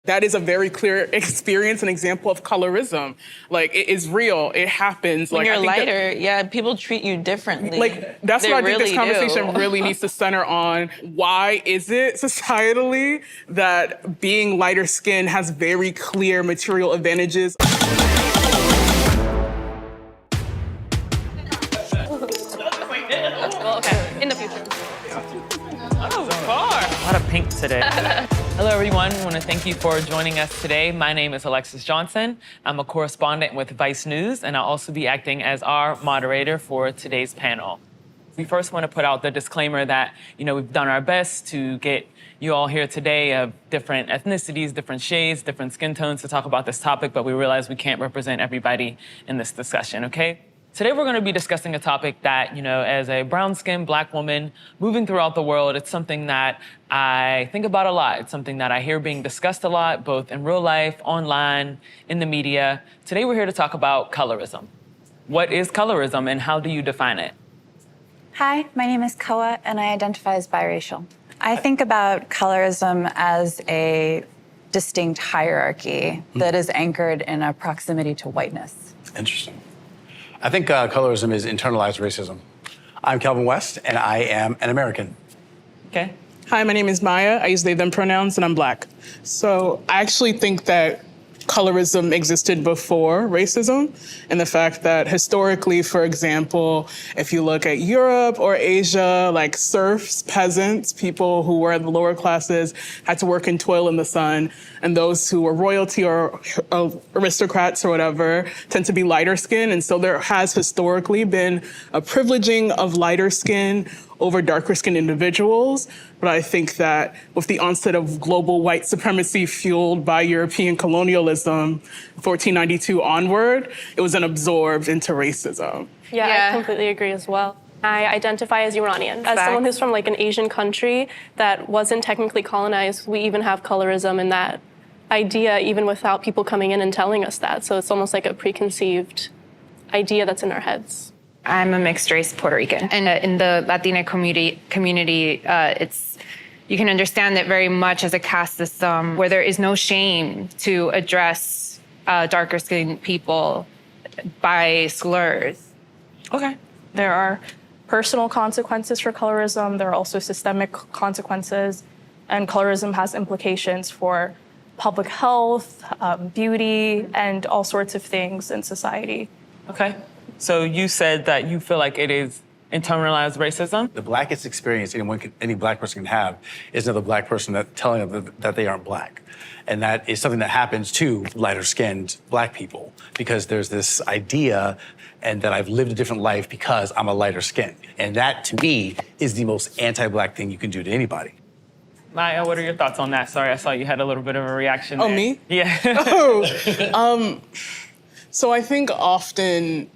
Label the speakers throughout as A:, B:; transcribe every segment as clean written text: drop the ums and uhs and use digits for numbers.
A: that is a very clear experience and example of colorism. Like, it is real, it happens.
B: When
A: like,
B: you're
A: I think
B: lighter, yeah, people treat you differently.
A: Like, that's what I think this conversation really needs to center on. Why is it societally that being lighter skinned has very clear material advantages?
C: Well, okay, in the future.
B: Oh, far.
D: A lot of pink today. Hello, everyone. I want to thank you for joining us today. My name is Alexis Johnson. I'm a correspondent with Vice News, and I'll also be acting as our moderator for today's panel. We first want to put out the disclaimer that, we've done our best to get you all here today of different ethnicities, different shades, different skin tones to talk about this topic, but we realize we can't represent everybody in this discussion, okay? Today, we're going to be discussing a topic that, as a brown-skinned Black woman moving throughout the world, it's something that I think about a lot. It's something that I hear being discussed a lot, both in real life, online, in the media. Today, we're here to talk about colorism. What is colorism, and how do you define it?
E: Hi, my name is Koa, and I identify as biracial. I think about colorism as a distinct hierarchy that is anchored in a proximity to whiteness.
F: Interesting. I think colorism is internalized racism. I'm Kelvin West, and I am an American.
D: Okay.
A: Hi, my name is Maya. I use they, them pronouns, and I'm Black. So I actually think that colorism existed before racism, and the fact that historically, for example, if you look at Europe or Asia, like serfs, peasants, people who were in the lower classes had to work and toil in the sun, and those who were royalty or aristocrats or whatever tend to be lighter skinned, and so there has historically been a privileging of lighter skin over darker skinned individuals. But I think that with the onset of global white supremacy fueled by European colonialism, 1492 onward, it was then absorbed into racism.
C: Yeah, I completely agree as well. I identify as Iranian. As someone who's from like an Asian country that wasn't technically colonized, we even have colorism and that idea even without people coming in and telling us that. So it's almost like a preconceived idea that's in our heads.
G: I'm a mixed race Puerto Rican, and in the Latina community, you can understand it very much as a caste system where there is no shame to address darker skinned people by slurs.
B: Okay.
H: There are personal consequences for colorism. There are also systemic consequences, and colorism has implications for public health, beauty, and all sorts of things in society.
D: Okay. So you said that you feel like it is internalized racism?
F: The blackest experience any Black person can have is another Black person telling them that they aren't Black. And that is something that happens to lighter-skinned Black people because there's this idea and that I've lived a different life because I'm a lighter skin. And that, to me, is the most anti-Black thing you can do to anybody.
D: Maya, what are your thoughts on that? Sorry, I saw you had a little bit of a reaction there.
A: Oh, me?
D: Yeah.
A: So I think often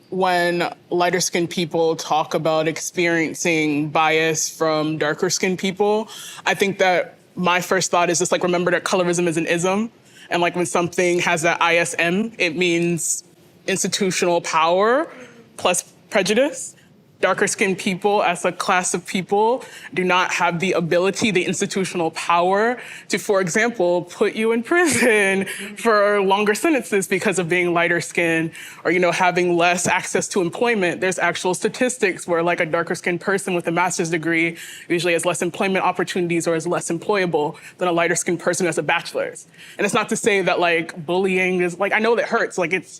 A: when lighter-skinned people talk about experiencing bias from darker-skinned people, I think that my first thought is just like, remember that colorism is an ism. And like when something has that ISM, it means institutional power plus prejudice. Darker-skinned people as a class of people do not have the ability, the institutional power to, for example, put you in prison for longer sentences because of being lighter skinned or, having less access to employment. There's actual statistics where like a darker-skinned person with a master's degree usually has less employment opportunities or is less employable than a lighter-skinned person who has a bachelor's. And it's not to say that like bullying is like, I know that hurts. Like it's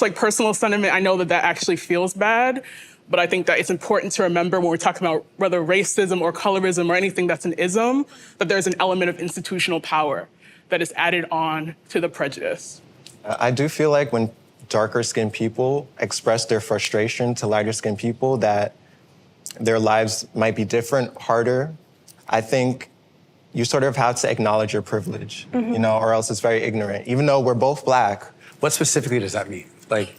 A: like personal sentiment. I know that actually feels bad. But I think that it's important to remember when we're talking about whether racism or colorism or anything that's an ism, that there's an element of institutional power that is added on to the prejudice.
I: I do feel like when darker-skinned people express their frustration to lighter-skinned people that their lives might be different, harder, I think you sort of have to acknowledge your privilege, or else it's very ignorant. Even though we're both Black.
F: What specifically does that mean? Like,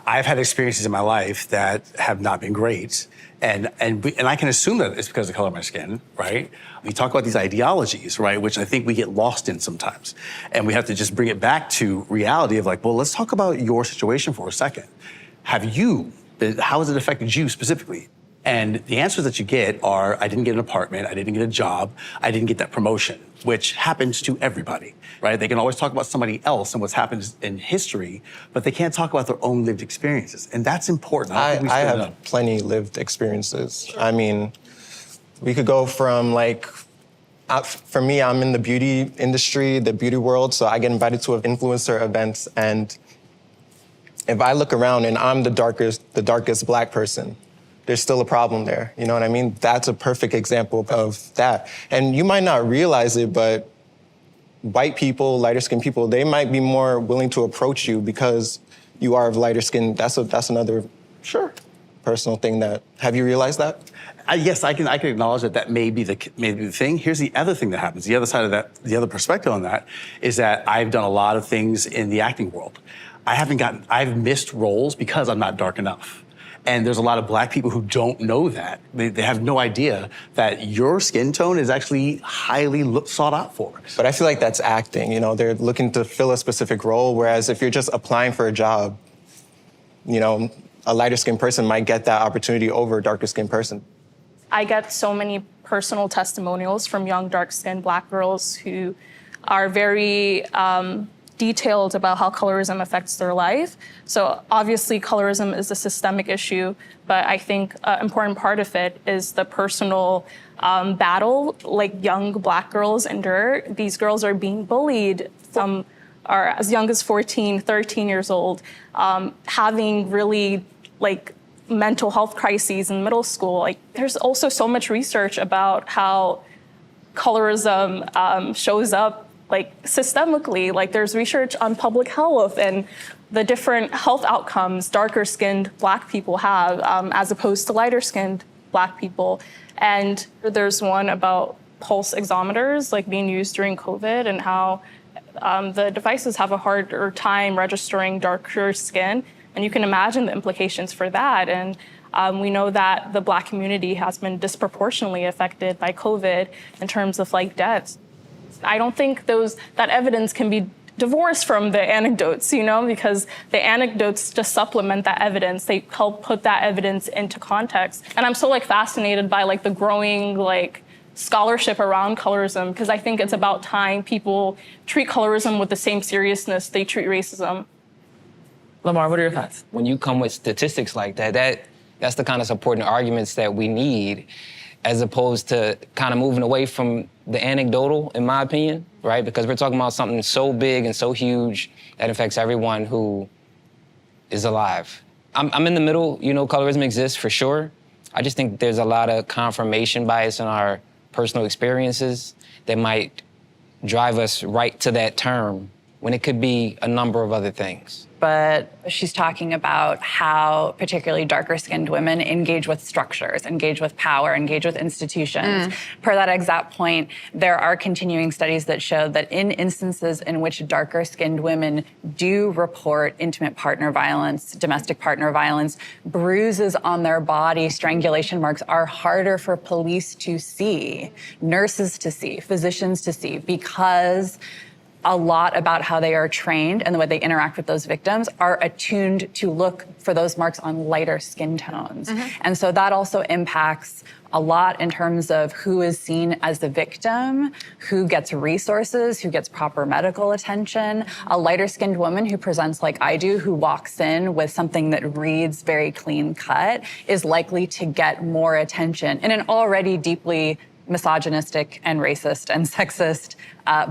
F: I've had experiences in my life that have not been great, and I can assume that it's because of the color of my skin, right? We talk about these ideologies, right, which I think we get lost in sometimes, and we have to just bring it back to reality of like, well, let's talk about your situation for a second. How has it affected you specifically? And the answers that you get are, I didn't get an apartment, I didn't get a job, I didn't get that promotion, which happens to everybody, right? They can always talk about somebody else and what's happened in history, but they can't talk about their own lived experiences. And that's important.
I: I have
F: know.
I: plenty lived experiences. I mean, we could go from like, for me, I'm in the beauty industry, the beauty world, so I get invited to influencer events, and if I look around and I'm the darkest Black person, there's still a problem there. You know what I mean? That's a perfect example of that. And you might not realize it, but white people, lighter skinned people, they might be more willing to approach you because you are of lighter skin. That's another personal thing that, have you realized that?
F: Yes, I can acknowledge that may be the thing. Here's the other thing that happens. The other side of that, the other perspective on that is that I've done a lot of things in the acting world. I've missed roles because I'm not dark enough. And there's a lot of Black people who don't know that. They have no idea that your skin tone is actually highly sought out for.
I: But I feel like that's acting, you know, they're looking to fill a specific role, whereas if you're just applying for a job, you know, a lighter skinned person might get that opportunity over a darker skinned person.
H: I get so many personal testimonials from young dark-skinned Black girls who are very detailed about how colorism affects their life. So obviously colorism is a systemic issue, but I think an important part of it is the personal battle like young Black girls endure. These girls are being bullied. Some are as young as 14, 13 years old, having really like mental health crises in middle school. Like, there's also so much research about how colorism shows up like systemically. Like, there's research on public health and the different health outcomes darker skinned Black people have as opposed to lighter skinned Black people. And there's one about pulse oximeters like being used during COVID and how the devices have a harder time registering darker skin. And you can imagine the implications for that. And we know that the Black community has been disproportionately affected by COVID in terms of like deaths. I don't think that evidence can be divorced from the anecdotes, you know, because the anecdotes just supplement that evidence. They help put that evidence into context. And I'm so like fascinated by like the growing like scholarship around colorism, because I think it's about time people treat colorism with the same seriousness they treat racism.
D: Lamar, what are your thoughts?
J: When you come with statistics like that, that's the kind of supporting arguments that we need, as opposed to kind of moving away from the anecdotal, in my opinion, right? Because we're talking about something so big and so huge that affects everyone who is alive. I'm in the middle, you know, colorism exists for sure. I just think there's a lot of confirmation bias in our personal experiences that might drive us right to that term when it could be a number of other things.
E: But she's talking about how particularly darker-skinned women engage with structures, engage with power, engage with institutions. Per that exact point, there are continuing studies that show that in instances in which darker-skinned women do report intimate partner violence, domestic partner violence, bruises on their body, strangulation marks are harder for police to see, nurses to see, physicians to see, because a lot about how they are trained and the way they interact with those victims are attuned to look for those marks on lighter skin tones. And so that also impacts a lot in terms of who is seen as the victim, who gets resources, who gets proper medical attention. A lighter skinned woman who presents like I do, who walks in with something that reads very clean cut, is likely to get more attention in an already deeply misogynistic and racist and sexist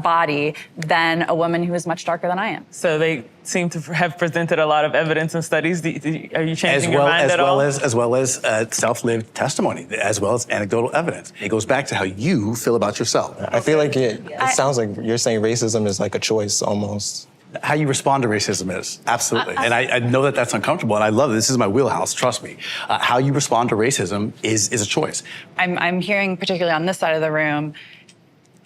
E: body than a woman who is much darker than I am.
D: So they seem to have presented a lot of evidence and studies. Are you changing your mind at all?
F: As well as self-lived testimony, as well as anecdotal evidence. It goes back to how you feel about yourself.
I: I feel like it sounds like you're saying racism is like a choice almost.
F: How you respond to racism is, absolutely. And I know that that's uncomfortable, and I love it. This is my wheelhouse, trust me. How you respond to racism is a choice.
E: I'm hearing, particularly on this side of the room,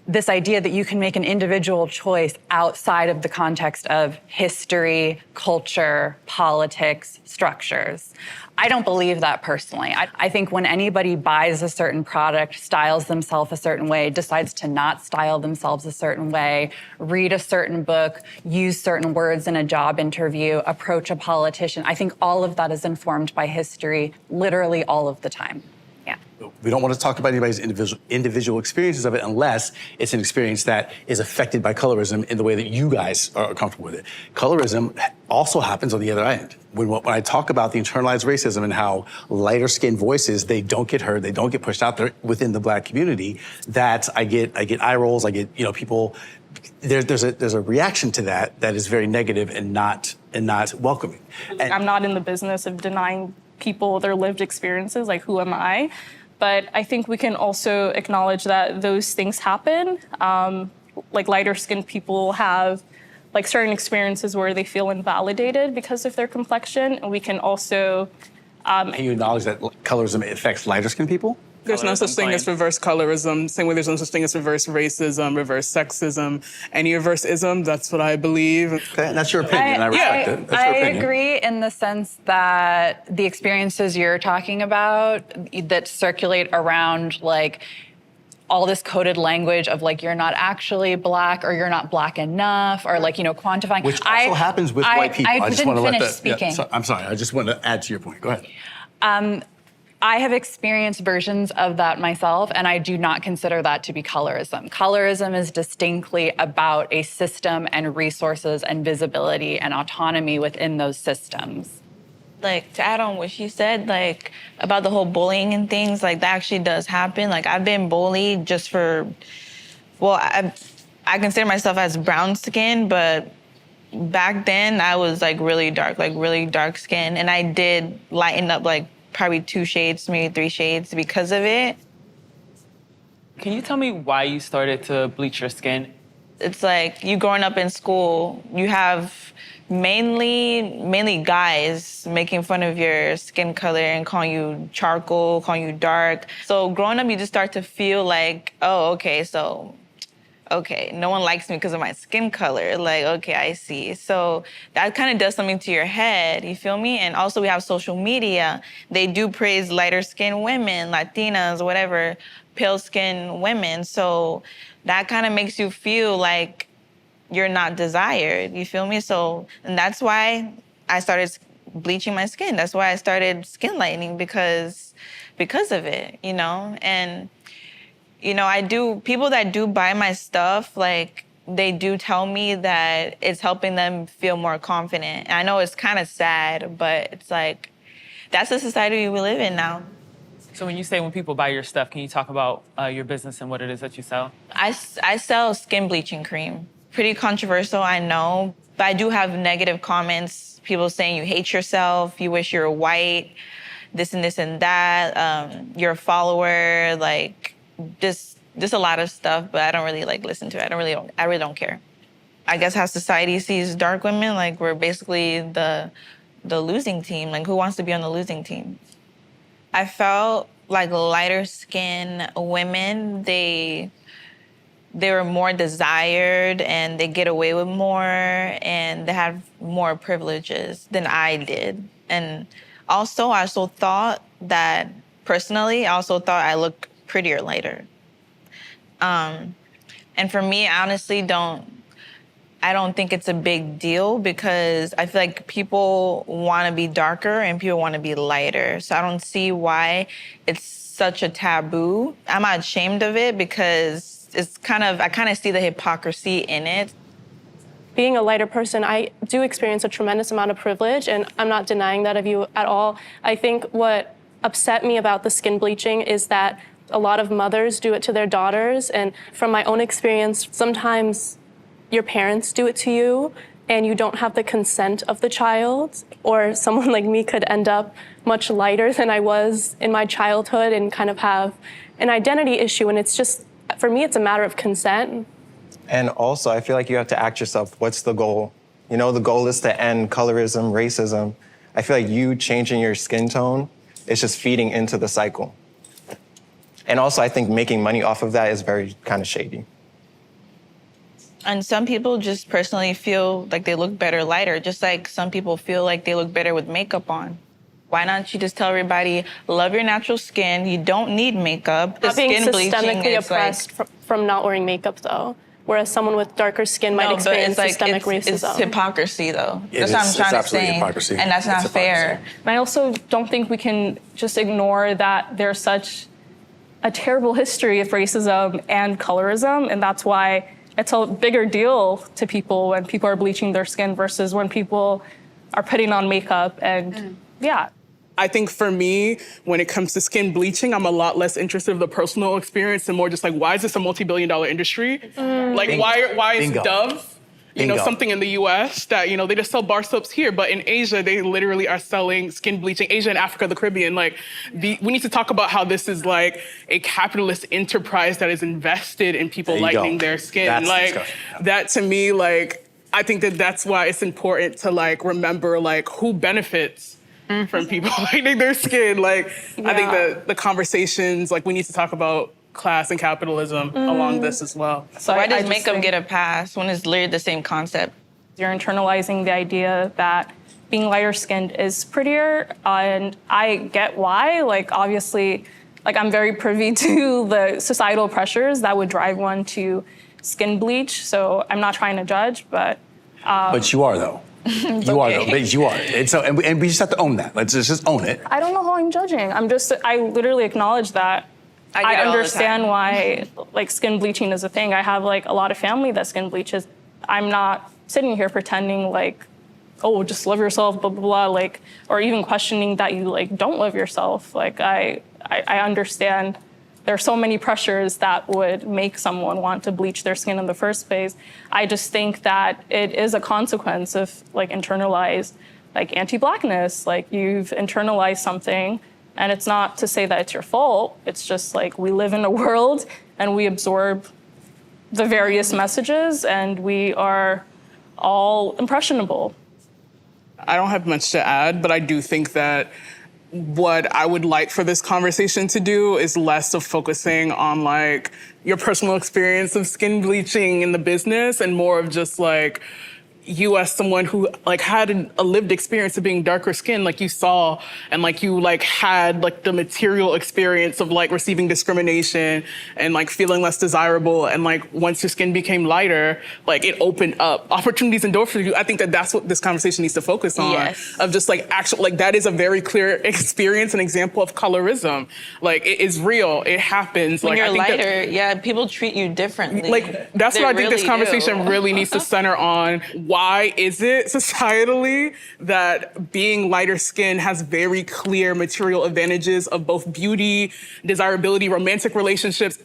E: this idea that you can make an individual choice outside of the context of history, culture, politics, structures. I don't believe that personally. I think when anybody buys a certain product, styles themselves a certain way, decides to not style themselves a certain way, read a certain book, use certain words in a job interview, approach a politician, I think all of that is informed by history literally all of the time.
G: Yeah.
F: We don't want to talk about anybody's individual experiences of it unless it's an experience that is affected by colorism in the way that you guys are comfortable with it. Colorism also happens on the other end. When I talk about the internalized racism and how lighter skinned voices, they don't get heard, they don't get pushed out there within the Black community, that I get eye rolls, I get, people, there's a reaction to that is very negative and not welcoming. And
H: I'm not in the business of denying people their lived experiences, like who am I? But I think we can also acknowledge that those things happen. Like lighter skinned people have like certain experiences where they feel invalidated because of their complexion. And we can also...
F: Can you acknowledge that colorism affects lighter skinned people?
A: There's no such thing as reverse colorism. Same way there's no such thing as reverse racism, reverse sexism, any reverse ism. That's what I believe.
F: Okay, that's your opinion. I respect it. That's
E: I
F: your opinion.
E: agree in the sense that the experiences you're talking about that circulate around like all this coded language of like you're not actually Black or you're not Black enough or like quantifying.
F: Which also happens with white people.
E: I
F: just
E: didn't
F: want to
E: finish
F: let that.
E: speaking.
F: Yeah, I'm sorry. I just want to add to your point. Go ahead.
E: I have experienced versions of that myself, and I do not consider that to be colorism. Colorism is distinctly about a system and resources and visibility and autonomy within those systems.
B: Like, to add on what she said, like, about the whole bullying and things, like, that actually does happen. Like, I've been bullied just for, well, I consider myself as brown skin, but back then I was, like, really dark skin, and I did lighten up, like, probably 2 shades, maybe 3 shades because of it.
D: Can you tell me why you started to bleach your skin?
B: It's like you growing up in school, you have mainly guys making fun of your skin color and calling you charcoal, calling you dark. So growing up, you just start to feel like, oh, okay, no one likes me because of my skin color. Like, okay, I see. So that kind of does something to your head, you feel me? And also we have social media. They do praise lighter skinned women, Latinas, whatever, pale skinned women. So that kind of makes you feel like you're not desired, you feel me? So, and that's why I started bleaching my skin. That's why I started skin lightening because of it, And people that do buy my stuff, like, they do tell me that it's helping them feel more confident. And I know it's kind of sad, but it's like, that's the society we live in now.
D: So when you say when people buy your stuff, can you talk about your business and what it is that you sell?
B: I sell skin bleaching cream. Pretty controversial, I know, but I do have negative comments. People saying you hate yourself, you wish you were white, this and that, you're a follower, like, just a lot of stuff, but I don't really listen to it. I really don't care. I guess how society sees dark women, like we're basically the losing team. Like, who wants to be on the losing team? I felt like lighter skinned women, they were more desired and they get away with more and they have more privileges than I did. And also, I also thought that, personally, I looked prettier lighter. And for me, I honestly I don't think it's a big deal because I feel like people want to be darker and people want to be lighter. So I don't see why it's such a taboo. I'm not ashamed of it because I kind of see the hypocrisy in it.
C: Being a lighter person, I do experience a tremendous amount of privilege, and I'm not denying that of you at all. I think what upset me about the skin bleaching is that a lot of mothers do it to their daughters, and from my own experience, sometimes your parents do it to you and you don't have the consent of the child, or someone like me could end up much lighter than I was in my childhood and kind of have an identity issue, and it's just, for me, it's a matter of consent.
I: And also, I feel like you have to ask yourself, what's the goal? The goal is to end colorism, racism. I feel like you changing your skin tone is just feeding into the cycle. And also, I think making money off of that is very kind of shady.
B: And some people just personally feel like they look better lighter, just like some people feel like they look better with makeup on. Why not you just tell everybody, love your natural skin, you don't need makeup.
C: Not being systemically oppressed from not wearing makeup, though. whereas someone with darker skin might experience systemic racism.
B: It's hypocrisy, though.
F: It
B: That's what I'm
F: is.
B: trying
F: It's
B: to
F: absolutely
B: say.
F: hypocrisy.
B: And that's not
F: It's
B: fair.
F: hypocrisy.
H: And I also don't think we can just ignore that there's such a terrible history of racism and colorism, and that's why it's a bigger deal to people when people are bleaching their skin versus when people are putting on makeup and yeah.
A: I think for me, when it comes to skin bleaching, I'm a lot less interested in the personal experience and more just like, why is this a multi-billion-dollar industry? Like,
F: Bingo.
A: why is
F: Bingo.
A: Dove,
F: Bingo.
A: something in the US that, they just sell bar soaps here, but in Asia, they literally are selling skin bleaching, Asia and Africa, the Caribbean. Like, we need to talk about how this is like a capitalist enterprise that is invested in people
F: There you
A: lightening
F: go.
A: their skin.
F: That's the
A: like,
F: discussion.
A: that to me, like, I think that's why it's important to like remember like who benefits from people lightening their skin. Like, I think that the conversations, like we need to talk about class and capitalism along this as well.
B: So why
H: I
B: does
H: just
B: makeup
H: think
B: get a pass when it's literally the same concept?
H: You're internalizing the idea that being lighter skinned is prettier, and I get why. Like, obviously, like I'm very privy to the societal pressures that would drive one to skin bleach, so I'm not trying to judge, but
F: But you are, though. You are, though. But you are. And we just have to own that. Let's just own it.
H: I don't know how I'm judging. I literally acknowledge that.
B: I do
H: I
B: it all the
H: understand
B: time.
H: why like skin bleaching is a thing. I have like a lot of family that skin bleaches. I'm not sitting here pretending like, oh, just love yourself, blah, blah, blah, like, or even questioning that you like don't love yourself. Like I understand there are so many pressures that would make someone want to bleach their skin in the first place. I just think that it is a consequence of like internalized like anti-Blackness. Like you've internalized something, and it's not to say that it's your fault. It's just like we live in a world and we absorb the various messages, and we are all impressionable.
A: I don't have much to add, but I do think that what I would like for this conversation to do is less of focusing on like your personal experience of skin bleaching in the business and more of just like you as someone who like had a lived experience of being darker skinned, like you saw, and like you like had like the material experience of like receiving discrimination and like feeling less desirable. And like once your skin became lighter, like it opened up opportunities and doors for you. I think that that's what this conversation needs to focus on.
B: Yes.
A: Of just like actual, like that is a very clear experience and example of colorism. Like it is real, it happens.
B: When
A: like,
B: you're
A: I think
B: lighter, yeah, people treat you differently.
A: like that's
B: They
A: what I think this
B: really
A: conversation
B: do.
A: really needs to center on. Why is it societally that being lighter skinned has very clear material advantages of both beauty, desirability, romantic relationships,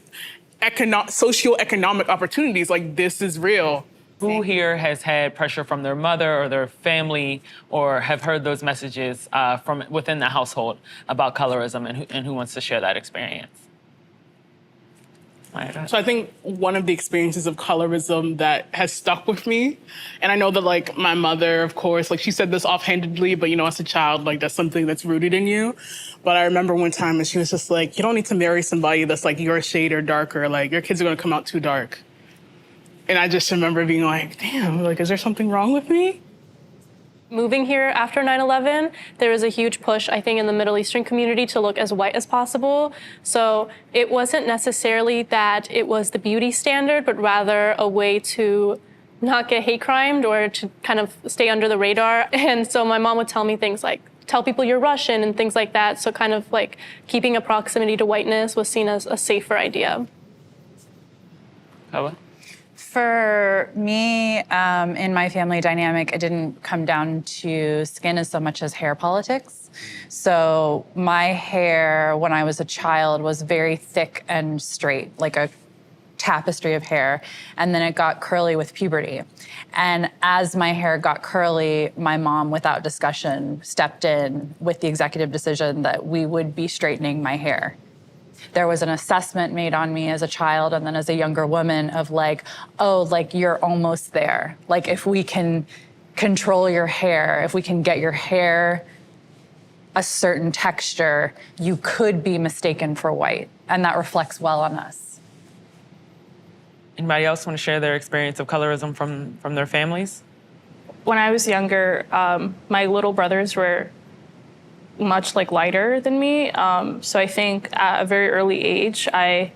A: socioeconomic opportunities? Like this is real.
D: Who here has had pressure from their mother or their family, or have heard those messages from within the household about colorism, and who wants to share that experience?
A: So I think one of the experiences of colorism that has stuck with me, and I know that like my mother, of course, like she said this offhandedly, but you know, as a child, like that's something that's rooted in you. But I remember one time and she was just like, you don't need to marry somebody that's like your shade or darker, like your kids are gonna come out too dark. And I just remember being like, damn, like is there something wrong with me?
C: Moving here after 9/11, there was a huge push, I think, in the Middle Eastern community to look as white as possible. So it wasn't necessarily that it was the beauty standard, but rather a way to not get hate crimed or to kind of stay under the radar. And so my mom would tell me things like, tell people you're Russian and things like that. So kind of like keeping a proximity to whiteness was seen as a safer idea.
D: Kawa?
E: For me, in my family dynamic, it didn't come down to skin as so much as hair politics. So my hair, when I was a child, was very thick and straight, like a tapestry of hair. And then it got curly with puberty. And as my hair got curly, my mom, without discussion, stepped in with the executive decision that we would be straightening my hair. There was an assessment made on me as a child and then as a younger woman of like, oh, like you're almost there. Like if we can control your hair, if we can get your hair a certain texture, you could be mistaken for white. And that reflects well on us.
D: Anybody else want to share their experience of colorism from their families?
H: When I was younger, my little brothers were much like lighter than me. So I think at a very early age, I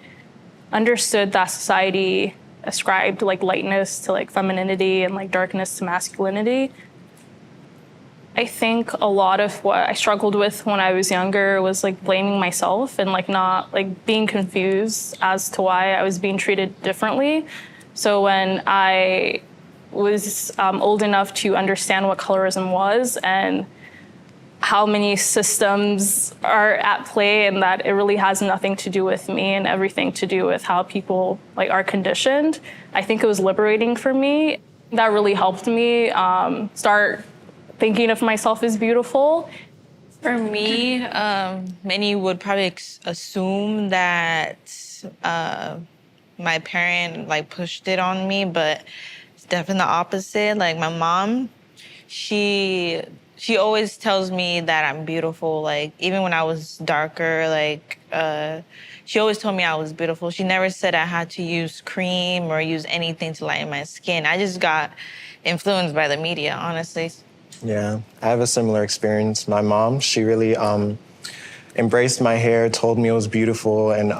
H: understood that society ascribed like lightness to like femininity and like darkness to masculinity. I think a lot of what I struggled with when I was younger was like blaming myself and like not like being confused as to why I was being treated differently. So when I was old enough to understand what colorism was and how many systems are at play, and that it really has nothing to do with me and everything to do with how people like are conditioned, I think it was liberating for me. That really helped me start thinking of myself as beautiful.
B: For me, many would probably assume that my parent like pushed it on me, but it's definitely the opposite. Like my mom, she always tells me that I'm beautiful. Like even when I was darker, like she always told me I was beautiful. She never said I had to use cream or use anything to lighten my skin. I just got influenced by the media, honestly.
I: Yeah, I have a similar experience. My mom, she really embraced my hair, told me it was beautiful, and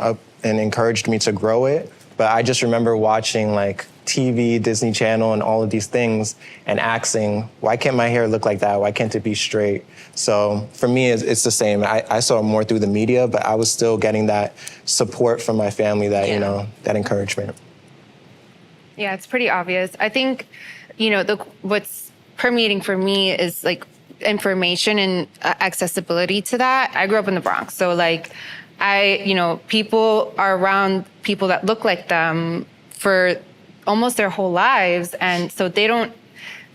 I: encouraged me to grow it. But I just remember watching like TV, Disney Channel, and all of these things, and asking, why can't my hair look like that? Why can't it be straight? So for me, it's the same. I saw it more through the media, but I was still getting that support from my family, that you know, that encouragement.
G: Yeah, it's pretty obvious. I think, you know, what's permeating for me is like information and accessibility to that. I grew up in the Bronx, so like you know, people are around people that look like them for almost their whole lives, and so they don't,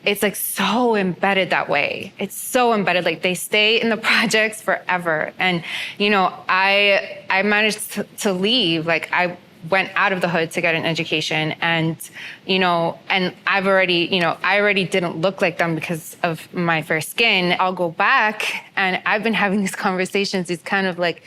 G: it's like so embedded that way. It's so embedded, like they stay in the projects forever. And, you know, I managed to leave, like I went out of the hood to get an education, and, you know, and I've already, you know, I already didn't look like them because of my fair skin. I'll go back, and I've been having these conversations, these kind of like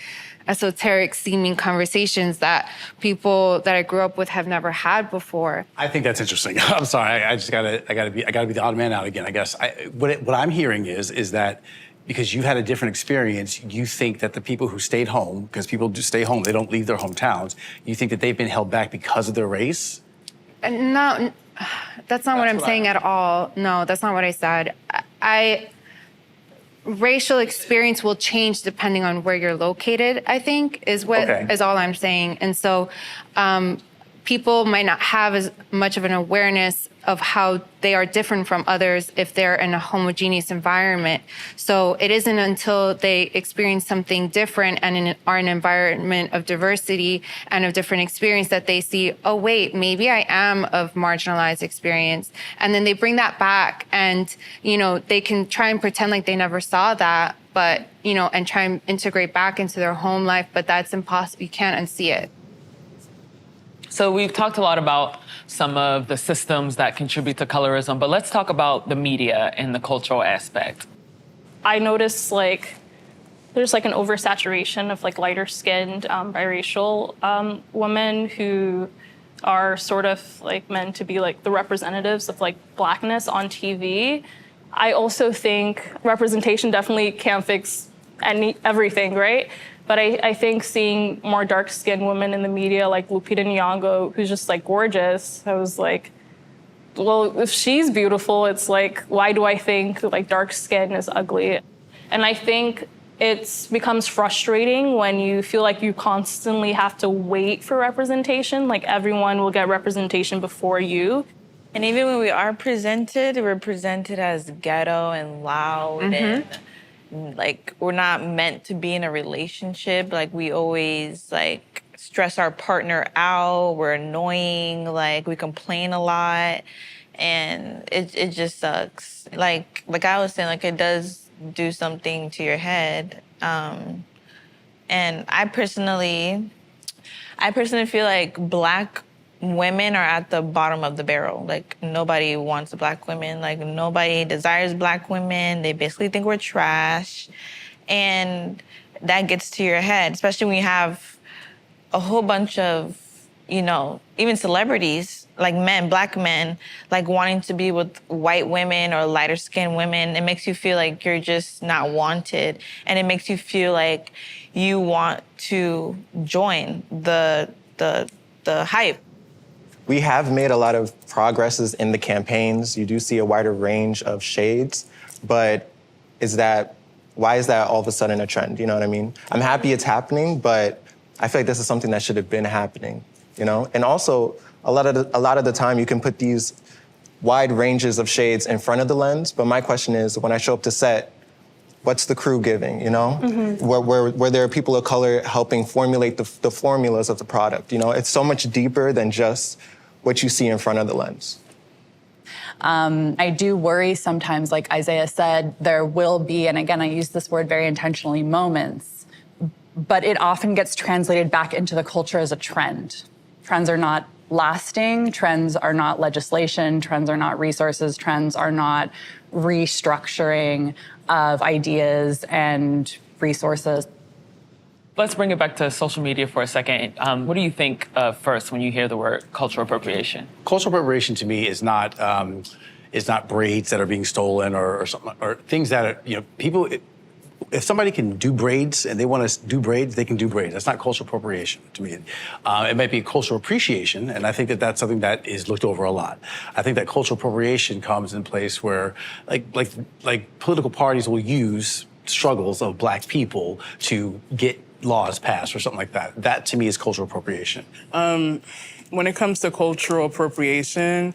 G: esoteric seeming conversations that people that I grew up with have never had before.
F: I think that's interesting. I'm sorry, I gotta be the odd man out again, I guess. What I'm hearing is that because you've had a different experience, you think that the people who stayed home, because people do stay home, they don't leave their hometowns, you think that they've been held back because of their race?
G: No, that's not what I'm saying at all. No, that's not what I said. Racial experience will change depending on where you're located, I think, is all I'm saying. And so people might not have as much of an awareness of how they are different from others if they're in a homogeneous environment. So it isn't until they experience something different and are in an environment of diversity and of different experience that they see, oh wait, maybe I am of marginalized experience. And then they bring that back, and, you know, they can try and pretend like they never saw that, but, you know, and try and integrate back into their home life, but that's impossible. You can't unsee it.
D: So we've talked a lot about some of the systems that contribute to colorism, but let's talk about the media and the cultural aspect.
H: I noticed like there's like an oversaturation of like lighter skinned biracial women who are sort of like meant to be like the representatives of like blackness on TV. I also think representation definitely can't fix everything, right? But I think seeing more dark-skinned women in the media, like Lupita Nyong'o, who's just like gorgeous, I was like, well, if she's beautiful, it's like, why do I think like dark skin is ugly? And I think it becomes frustrating when you feel like you constantly have to wait for representation, like everyone will get representation before you.
B: And even when we are presented, we're presented as ghetto and loud and like we're not meant to be in a relationship. Like we always like stress our partner out. We're annoying. Like we complain a lot, and it just sucks. Like I was saying, like it does do something to your head. And I personally feel like Black women are at the bottom of the barrel. Like nobody wants Black women. Like nobody desires Black women. They basically think we're trash. And that gets to your head, especially when you have a whole bunch of, you know, even celebrities, like men, Black men, like wanting to be with white women or lighter skinned women. It makes you feel like you're just not wanted. And it makes you feel like you want to join the hype.
I: we have made a lot of progresses in the campaigns. You do see a wider range of shades, but why is that all of a sudden a trend? You know what I mean? I'm happy it's happening, but I feel like this is something that should have been happening, you know? And also, a lot of the time you can put these wide ranges of shades in front of the lens, but my question is, when I show up to set, what's the crew giving, you know? Where there are people of color helping formulate the formulas of the product, you know? It's so much deeper than just what you see in front of the lens.
E: I do worry sometimes, like Isaiah said, there will be, and again, I use this word very intentionally, moments, but it often gets translated back into the culture as a trend. Trends are not lasting, trends are not legislation, trends are not resources, trends are not restructuring of ideas and resources.
D: Let's bring it back to social media for a second. What do you think first when you hear the word cultural appropriation?
F: Cultural appropriation to me is not braids that are being stolen or something, or things that are, you know, people. If somebody can do braids and they want to do braids, they can do braids. That's not cultural appropriation to me. It might be cultural appreciation, and I think that that's something that is looked over a lot. I think that cultural appropriation comes in place where, like political parties will use struggles of Black people to get laws passed or something like that. That to me is cultural appropriation.
A: When it comes to cultural appropriation,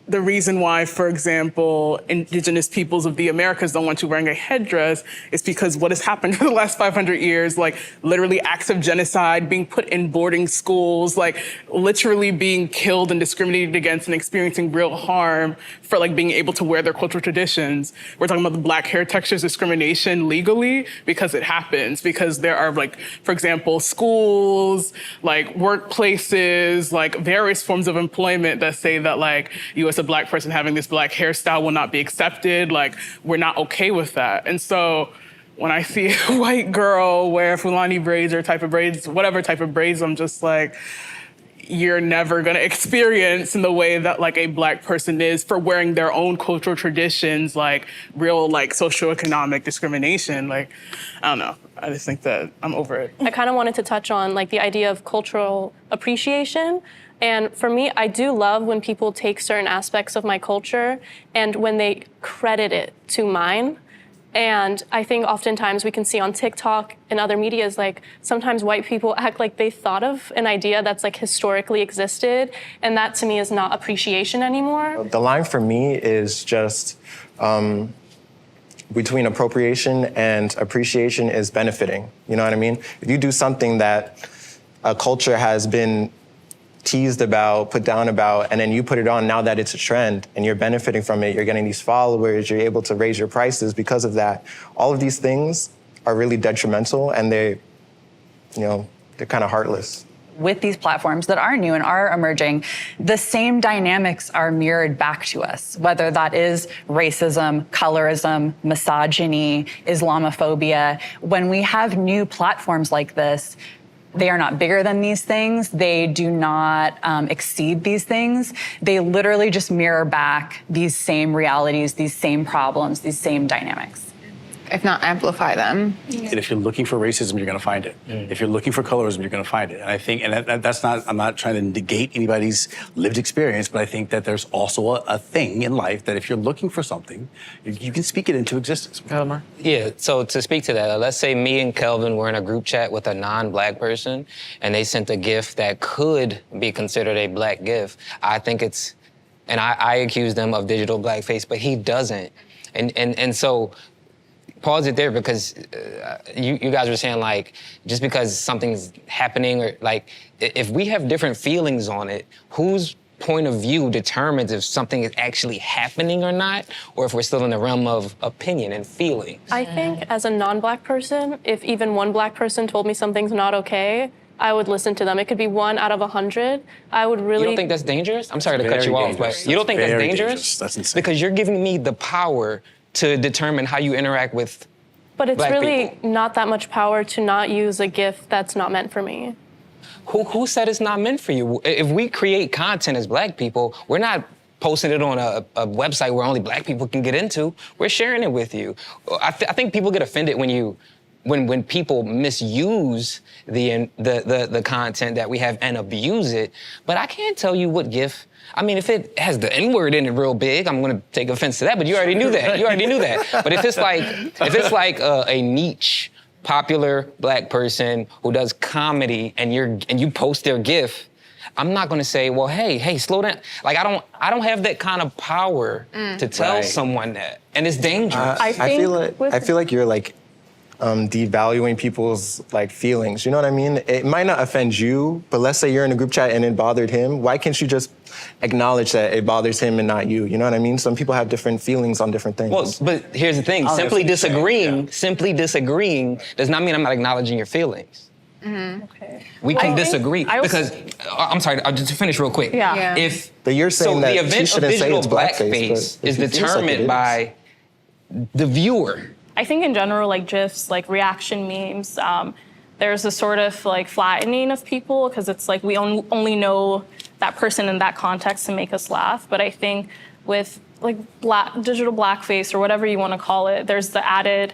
A: the reason why, for example, indigenous peoples of the Americas don't want you wearing a headdress is because what has happened for the last 500 years, like literally acts of genocide, being put in boarding schools, like literally being killed and discriminated against and experiencing real harm for like being able to wear their cultural traditions. We're talking about the Black hair textures discrimination legally because it happens, because there are like, for example, schools, like workplaces, like various forms of employment that say that like you as a Black person having this Black hairstyle will not be accepted. Like, we're not okay with that. And so when I see a white girl wear Fulani braids or type of braids, whatever type of braids, I'm just like, you're never gonna experience in the way that like a Black person is for wearing their own cultural traditions, like real like socioeconomic discrimination. Like, I don't know. I just think that I'm over it.
C: I kind of wanted to touch on like the idea of cultural appreciation. And for me, I do love when people take certain aspects of my culture and when they credit it to mine. And I think oftentimes we can see on TikTok and other medias, like sometimes white people act like they thought of an idea that's like historically existed. And that to me is not appreciation anymore.
I: The line for me is just between appropriation and appreciation is benefiting. You know what I mean? If you do something that a culture has been teased about, put down about, and then you put it on now that it's a trend and you're benefiting from it, you're getting these followers, you're able to raise your prices because of that. All of these things are really detrimental and they're kind of heartless.
E: With these platforms that are new and are emerging, the same dynamics are mirrored back to us, whether that is racism, colorism, misogyny, Islamophobia. When we have new platforms like this, they are not bigger than these things. They do not exceed these things. They literally just mirror back these same realities, these same problems, these same dynamics.
G: If not amplify them.
F: And if you're looking for racism, you're going to find it. If you're looking for colorism, you're going to find it. And I think, and that's not, I'm not trying to negate anybody's lived experience, but I think that there's also a thing in life that if you're looking for something, you can speak it into existence.
J: Elmer? Yeah, so to speak to that, let's say me and Kelvin were in a group chat with a non-Black person and they sent a gift that could be considered a Black gift. I think it's, and I accuse them of digital blackface, but he doesn't. And so, pause it there because you guys were saying like, just because something's happening or like, if we have different feelings on it, whose point of view determines if something is actually happening or not, or if we're still in the realm of opinion and feeling?
C: I think as a non-Black person, if even one Black person told me something's not okay, I would listen to them. It could be 1 out of 100. I would really...
J: You don't think that's dangerous? I'm sorry to cut you off, but you don't think that's dangerous?
F: That's insane.
J: Because you're giving me the power to determine how you interact with
C: But it's
J: Black
C: really
J: people.
C: not that much power to not use a gift that's not meant for me.
J: Who said it's not meant for you? If we create content as Black people, we're not posting it on a website where only Black people can get into. We're sharing it with you. I think people get offended when you when people misuse the content that we have and abuse it. But I can't tell you what GIF. I mean, if it has the N-word in it real big, I'm gonna take offense to that. But you already knew that. You already knew that. But if it's like a niche, popular black person who does comedy and you post their GIF, I'm not gonna say, well, hey, slow down. Like I don't have that kind of power to tell someone that, and it's dangerous.
I: I feel like you're like devaluing people's like feelings. You know what I mean? It might not offend you, but let's say you're in a group chat and it bothered him. Why can't you just acknowledge that it bothers him and not you? You know what I mean? Some people have different feelings on different things.
J: Well, but here's the thing: simply disagreeing does not mean I'm not acknowledging your feelings.
H: Okay.
J: We can disagree because I'm sorry. I'll just finish real quick.
H: Yeah.
I: But you're saying that
J: the event
I: she shouldn't
J: of
I: say
J: visual
I: it's
J: blackface is determined by the viewer.
H: I think in general, like GIFs, like reaction memes, there's a sort of like flattening of people because it's like we only know that person in that context to make us laugh. But I think with like digital blackface or whatever you want to call it, there's the added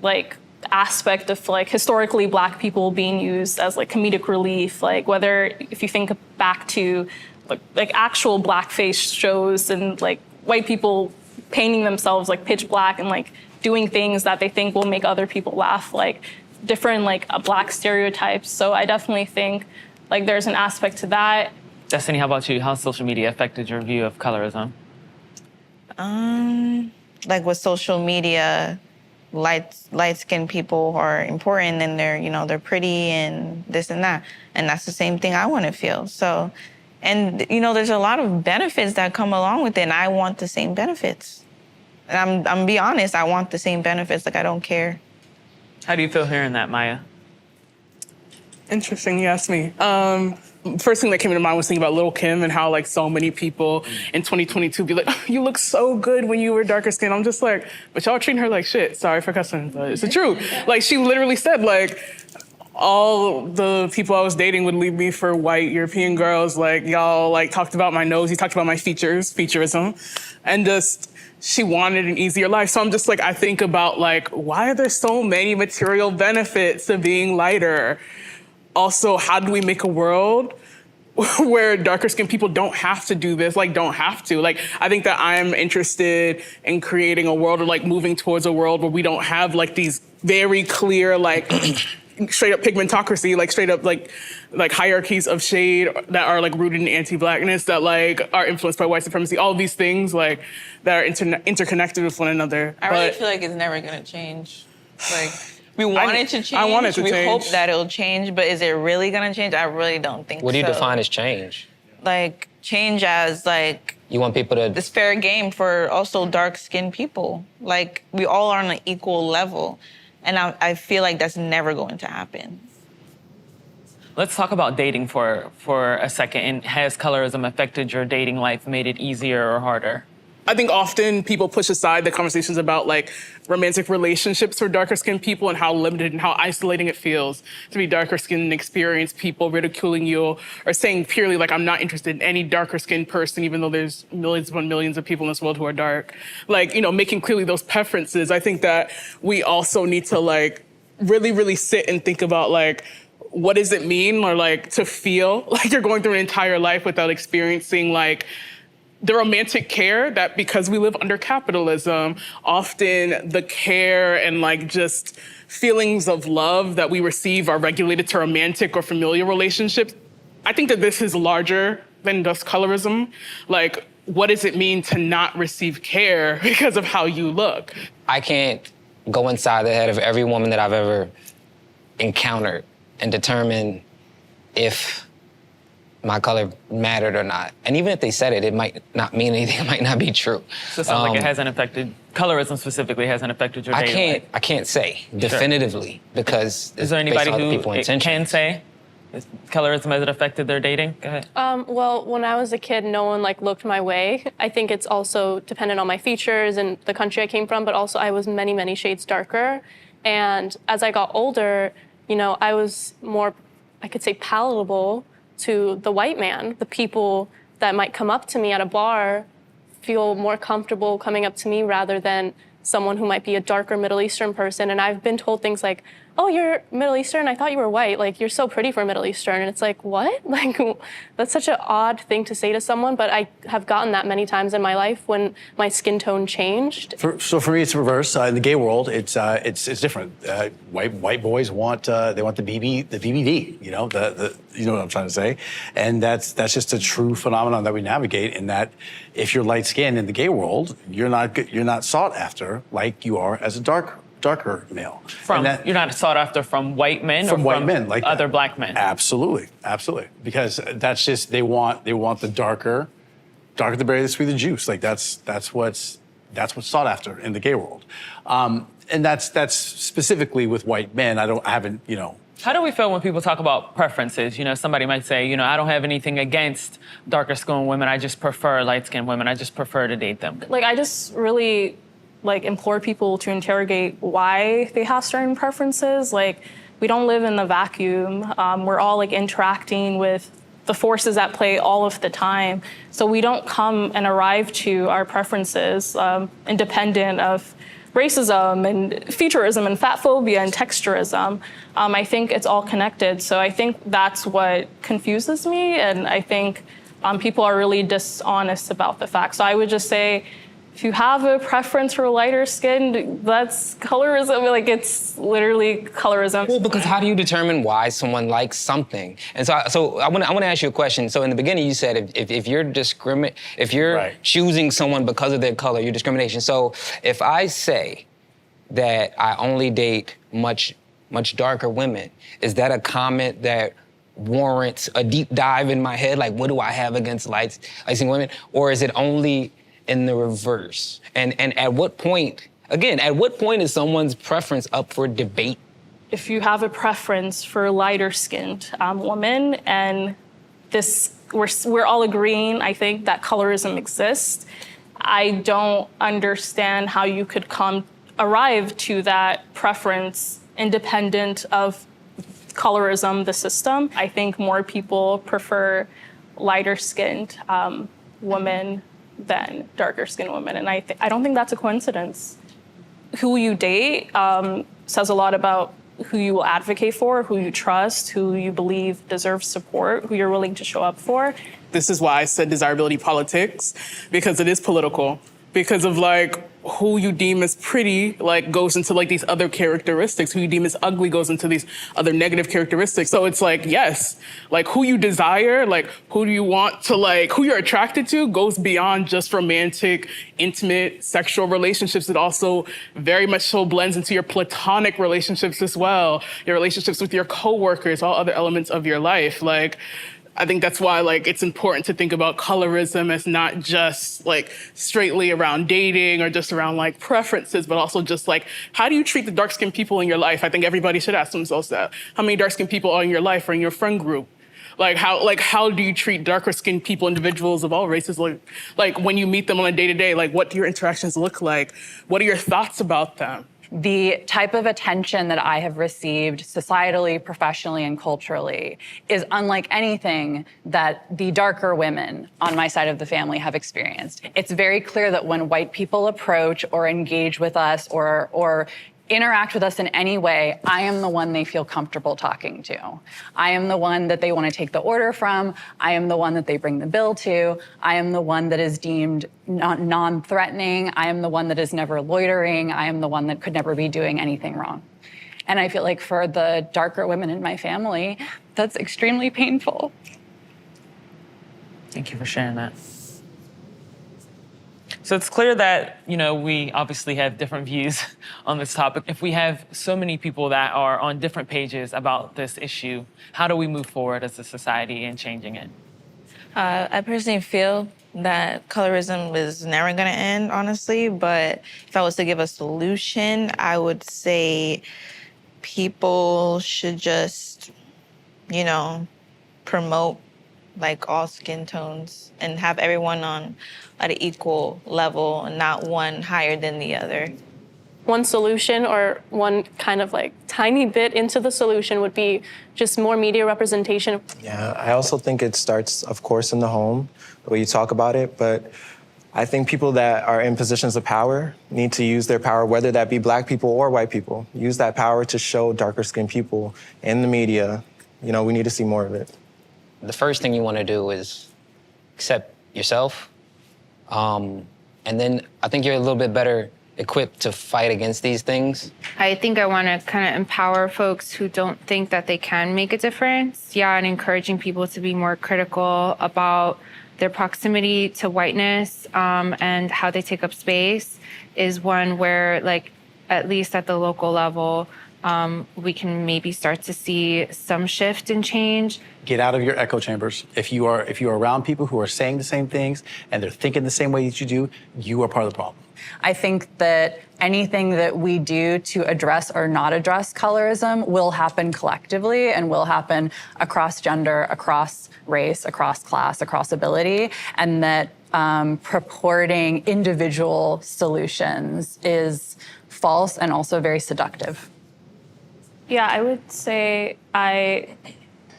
H: like aspect of like historically black people being used as like comedic relief. Like whether if you think back to like actual blackface shows and like white people painting themselves like pitch black and like doing things that they think will make other people laugh, like different like black stereotypes. So I definitely think like there's an aspect to that.
D: Destiny, how about you? How social media affected your view of colorism?
B: Like with social media, light-skinned people are important and they're pretty and this and that. And that's the same thing I want to feel. So, and there's a lot of benefits that come along with it, and I want the same benefits. And I'm be honest, I want the same benefits. Like I don't care.
D: How do you feel hearing that, Maya?
A: Interesting, you asked me. First thing that came to mind was thinking about Lil' Kim and how like so many people in 2022 be like, oh, you look so good when you were darker skinned. I'm just like, but y'all treating her like shit. Sorry for cussing, but it's the truth. Like she literally said like, all the people I was dating would leave me for white European girls. Like y'all like talked about my nose, you talked about my featurism, and just she wanted an easier life. So I'm just like, I think about like, why are there so many material benefits to being lighter? Also, how do we make a world where darker skinned people don't have to do this, like don't have to? Like, I think that I'm interested in creating a world or like moving towards a world where we don't have like these very clear, like straight up pigmentocracy, like straight up like hierarchies of shade that are like rooted in anti-blackness, that like are influenced by white supremacy, all of these things like that are interconnected with one another.
B: I really feel like it's never gonna change. Like, we want it to change.
A: I want it to
B: we
A: change.
B: hope that it'll change, but is it really gonna change? I really don't think so.
J: What do you define as change?
B: Like change as like
J: You want people to...
B: it's fair game for also dark-skinned people. Like we all are on an equal level, and I feel like that's never going to happen.
D: Let's talk about dating for a second. And has colorism affected your dating life, made it easier or harder?
A: I think often people push aside the conversations about like romantic relationships for darker skinned people and how limited and how isolating it feels to be darker skinned and experience people ridiculing you or saying purely like, I'm not interested in any darker skinned person, even though there's millions upon millions of people in this world who are dark. Like, making clearly those preferences. I think that we also need to like really, really sit and think about like, what does it mean or like to feel like you're going through an entire life without experiencing like the romantic care that, because we live under capitalism, often the care and like just feelings of love that we receive are regulated to romantic or familial relationships. I think that this is larger than just colorism. Like, what does it mean to not receive care because of how you look?
J: I can't go inside the head of every woman that I've ever encountered and determine if my color mattered or not. And even if they said it, it might not mean anything. It might not be true.
D: So it sounds like it hasn't affected, colorism specifically hasn't affected your dating life.
J: I can't say definitively because
D: is there anybody who can say colorism has it affected their dating? Go ahead.
C: Well, when I was a kid, no one like looked my way. I think it's also dependent on my features and the country I came from, but also I was many, many shades darker. And as I got older, I was more, I could say, palatable to the white man. The people that might come up to me at a bar feel more comfortable coming up to me rather than someone who might be a darker Middle Eastern person, and I've been told things like, oh, you're Middle Eastern? I thought you were white. Like, you're so pretty for Middle Eastern. And it's like, what? Like, that's such an odd thing to say to someone, but I have gotten that many times in my life when my skin tone changed.
F: So for me, it's reverse. In the gay world, it's different. White boys want the BBD. You know you know what I'm trying to say, and that's just a true phenomenon that we navigate. In that, if you're light skinned in the gay world, you're not sought after like you are as a darker male.
D: You're not sought after from white men
F: from
D: or
F: white
D: from
F: men like
D: other
F: that.
D: black men.
F: Absolutely, because that's just they want the darker to bury the sweeter juice. Like that's what's sought after in the gay world, and that's specifically with white men. I haven't.
D: How do we feel when people talk about preferences? Somebody might say, I don't have anything against darker skinned women. I just prefer light skinned women. I just prefer to date them.
H: Like, I just really implore people to interrogate why they have certain preferences. Like, we don't live in the vacuum. We're all interacting with the forces at play all of the time. So we don't come and arrive to our preferences independent of racism and featureism and fat phobia and texturism. I think it's all connected. So I think that's what confuses me. And I think people are really dishonest about the facts. So I would just say, if you have a preference for lighter skin, that's colorism. It's literally colorism.
J: Well, because how do you determine why someone likes something? And so I want to ask you a question. So in the beginning, you said if you're
F: Right.
J: choosing someone because of their color, you're discrimination. So if I say that I only date much darker women, is that a comment that warrants a deep dive in my head? Like, what do I have against light-skinned women? Or is it only in the reverse? And at what point is someone's preference up for debate?
H: If you have a preference for lighter-skinned women, and we're all agreeing, I think, that colorism exists, I don't understand how you could arrive to that preference independent of colorism, the system. I think more people prefer lighter-skinned women than darker-skinned women, and I don't think that's a coincidence. Who you date says a lot about who you will advocate for, who you trust, who you believe deserves support, who you're willing to show up for.
A: This is why I said desirability politics, because it is political. Because of who you deem as pretty goes into these other characteristics. Who you deem as ugly goes into these other negative characteristics. So it's yes, who you desire, who do you want to who you're attracted to goes beyond just romantic, intimate, sexual relationships. It also very much so blends into your platonic relationships as well, your relationships with your coworkers, all other elements of your life. I think that's why it's important to think about colorism as not just straightly around dating or just around preferences, but also just how do you treat the dark-skinned people in your life? I think everybody should ask themselves that. How many dark-skinned people are in your life or in your friend group? How do you treat darker-skinned people, individuals of all races? When you meet them on a day-to-day, what do your interactions look like? What are your thoughts about them?
E: The type of attention that I have received societally, professionally, and culturally is unlike anything that the darker women on my side of the family have experienced. It's very clear that when white people approach or engage with us or interact with us in any way, I am the one they feel comfortable talking to. I am the one that they want to take the order from. I am the one that they bring the bill to. I am the one that is deemed non-threatening. I am the one that is never loitering. I am the one that could never be doing anything wrong. And I feel for the darker women in my family, that's extremely painful.
D: Thank you for sharing that. So it's clear that, we obviously have different views on this topic. If we have so many people that are on different pages about this issue, how do we move forward as a society in changing it?
B: I personally feel that colorism is never going to end, honestly. But if I was to give a solution, I would say people should just, promote all skin tones and have everyone on at an equal level and not one higher than the other.
C: One solution or one kind of tiny bit into the solution would be just more media representation.
I: Yeah, I also think it starts, of course, in the home, the way you talk about it, but I think people that are in positions of power need to use their power, whether that be Black people or white people. Use that power to show darker-skinned people in the media. You know, we need to see more of it.
J: The first thing you want to do is accept yourself. And then I think you're a little bit better equipped to fight against these things.
G: I think I want to kind of empower folks who don't think that they can make a difference. Yeah, and encouraging people to be more critical about their proximity to whiteness and how they take up space is one where, like, at least at the local level, we can maybe start to see some shift and change.
F: Get out of your echo chambers. If you are around people who are saying the same things and they're thinking the same way that you are part of the problem.
E: I think that anything that we do to address or not address colorism will happen collectively and will happen across gender, across race, across class, across ability, and that purporting individual solutions is false and also very seductive.
H: Yeah, I would say I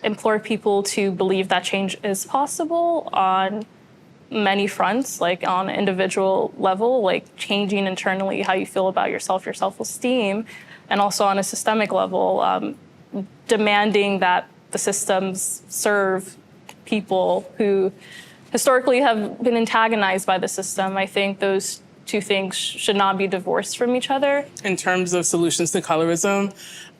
H: implore people to believe that change is possible on many fronts, like on an individual level, like changing internally how you feel about yourself, your self-esteem, and also on a systemic level, demanding that the systems serve people who historically have been antagonized by the system. I think those two things should not be divorced from each other.
A: In terms of solutions to colorism,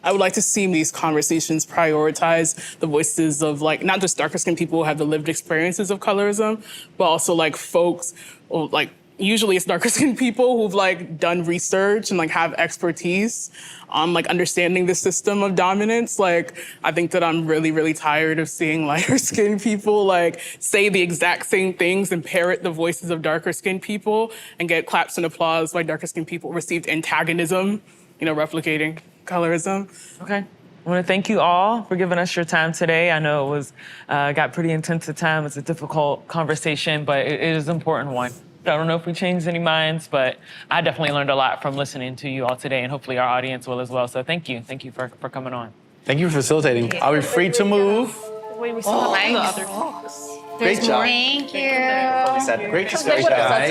A: I would like to see these conversations prioritize the voices of, like, not just darker skinned people who have the lived experiences of colorism, but also like folks, or like usually it's darker skinned people who've like done research and like have expertise on like understanding the system of dominance. Like, I think that I'm really, really tired of seeing lighter skinned people like say the exact same things and parrot the voices of darker skinned people and get claps and applause by darker skinned people received antagonism, you know, replicating colorism.
D: Okay. I want to thank you all for giving us your time today. I know it was got pretty intense at time. It's a difficult conversation, but it is an important one. I don't know if we changed any minds, but I definitely learned a lot from listening to you all today, and hopefully our audience will as well. So thank you. Thank you for coming on.
F: Thank you for facilitating. Are we free to move?
H: Wait, we still have the other talks.
F: Great job.
G: Thank you.
F: Great discussion, guys.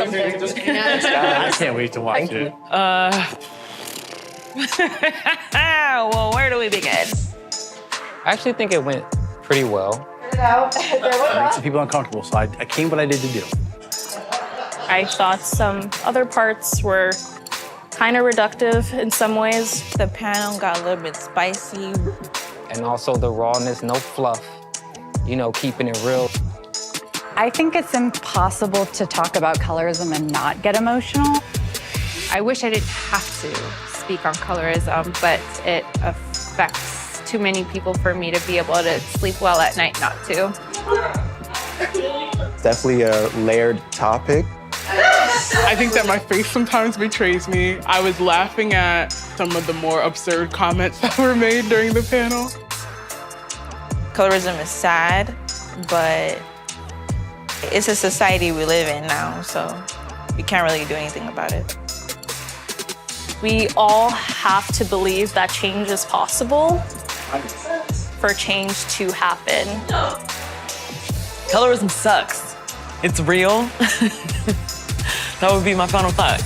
F: I can't wait to watch it.
B: Well, where do we begin?
J: I actually think it went pretty well.
F: It makes the people uncomfortable, so I came what I did to do.
H: I thought some other parts were kind of reductive in some ways.
B: The panel got a little bit spicy.
J: And also the rawness, no fluff, you know, keeping it real.
E: I think it's impossible to talk about colorism and not get emotional.
G: I wish I didn't have to speak on colorism, but it affects too many people for me to be able to sleep well at night not to.
I: Definitely a layered topic.
A: I think that my face sometimes betrays me. I was laughing at some of the more absurd comments that were made during the panel.
B: Colorism is sad, but it's a society we live in now, so we can't really do anything about it.
H: We all have to believe that change is possible for change to happen.
D: Colorism sucks. It's real. That would be my final thought.